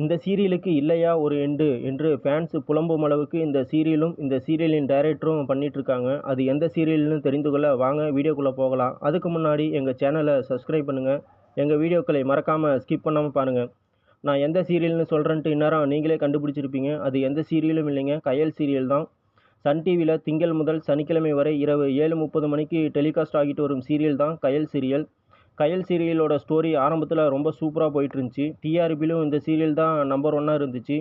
இந்த சீரியலுக்கு இல்லையா ஒரு எண்டு என்று ஃபேன்ஸ் புலம்பும் அளவுக்கு இந்த சீரியலும் இந்த சீரியலின் டைரக்டரும் பண்ணிகிட்ருக்காங்க. அது எந்த சீரியல்னு தெரிந்து கொள்ள வாங்க வீடியோக்குள்ளே போகலாம். அதுக்கு முன்னாடி எங்கள் சேனலை சப்ஸ்கிரைப் பண்ணுங்கள். எங்கள் வீடியோக்களை மறக்காமல் ஸ்கிப் பண்ணாமல் பாருங்கள். நான் எந்த சீரியல்னு சொல்கிறேன்ட்டு இந்நேரம் நீங்களே கண்டுபிடிச்சிருப்பீங்க. அது எந்த சீரியலும் இல்லைங்க, கயல் சீரியல் தான். சன் டிவியில் திங்கள் முதல் சனிக்கிழமை வரை இரவு 7:30 மணிக்கு டெலிகாஸ்ட் ஆகிட்டு வரும் சீரியல் தான் கயல் சீரியல். கயல் சீரியலோட ஸ்டோரி ஆரம்பத்தில் ரொம்ப சூப்பராக போயிட்டு இருந்துச்சு. டிஆர்பிலும் இந்த சீரியல் தான் நம்பர் 1 இருந்துச்சு.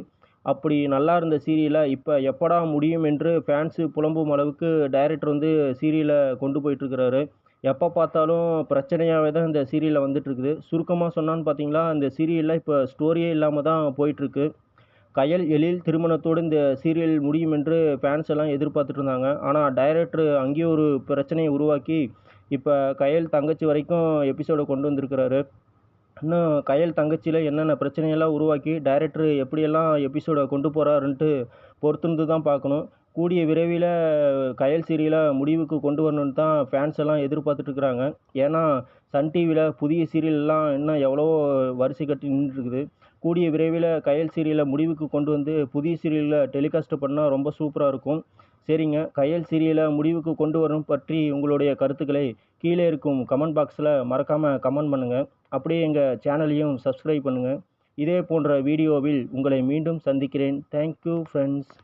அப்படி நல்லா இருந்த சீரியலை இப்போ எப்படா முடியும் என்று ஃபேன்ஸு புலம்பும் அளவுக்கு டைரக்டர் வந்து சீரியலை கொண்டு போயிட்டுருக்கிறாரு. எப்போ பார்த்தாலும் பிரச்சனையாகவே தான் இந்த சீரியலில் வந்துட்டுருக்குது. சுருக்கமாக சொன்னான்னு பார்த்தீங்களா, இந்த சீரியலில் இப்போ ஸ்டோரியே இல்லாமல் தான் போயிட்டுருக்கு. கயல் எழில் திருமணத்தோடு இந்த சீரியல் முடியும் என்று ஃபேன்ஸ் எல்லாம் எதிர்பார்த்துட்டு இருந்தாங்க. ஆனால் டைரக்டர் அங்கேயும் ஒரு பிரச்சனையை உருவாக்கி இப்போ கயல் தங்கச்சி வரைக்கும் எபிசோடை கொண்டு வந்திருக்கிறாரு. இன்னும் கயல் தங்கச்சியில் என்னென்ன பிரச்சனையெல்லாம் உருவாக்கி டைரக்டர் எப்படியெல்லாம் எபிசோடை கொண்டு போகிறாருன்ட்டு பொறுத்திருந்து தான் பார்க்கணும். கூடிய விரைவில் கயல் சீரியலை முடிவுக்கு கொண்டு வரணுன்னு தான் ஃபேன்ஸ் எல்லாம் எதிர்பார்த்துட்ருக்குறாங்க. ஏன்னா சன் டிவியில் புதிய சீரியல்லாம் இன்னும் எவ்வளவோ வரிசை கட்டி நின்றுட்டுருக்குது. கூடிய விரைவில் கயல் சீரியலை முடிவுக்கு கொண்டு வந்து புதிய சீரியலில் டெலிகாஸ்ட் பண்ணால் ரொம்ப சூப்பராக இருக்கும். சரிங்க, கயல் சீரியலை முடிவுக்கு கொண்டு வரும் பற்றி உங்களுடைய கருத்துக்களை கீழே இருக்கும் கமெண்ட் பாக்ஸில் மறக்காமல் கமெண்ட் பண்ணுங்கள். அப்படியே எங்கள் சேனலையும் சப்ஸ்கிரைப் பண்ணுங்கள். இதே போன்ற வீடியோவில் உங்களை மீண்டும் சந்திக்கிறேன். Thank you friends.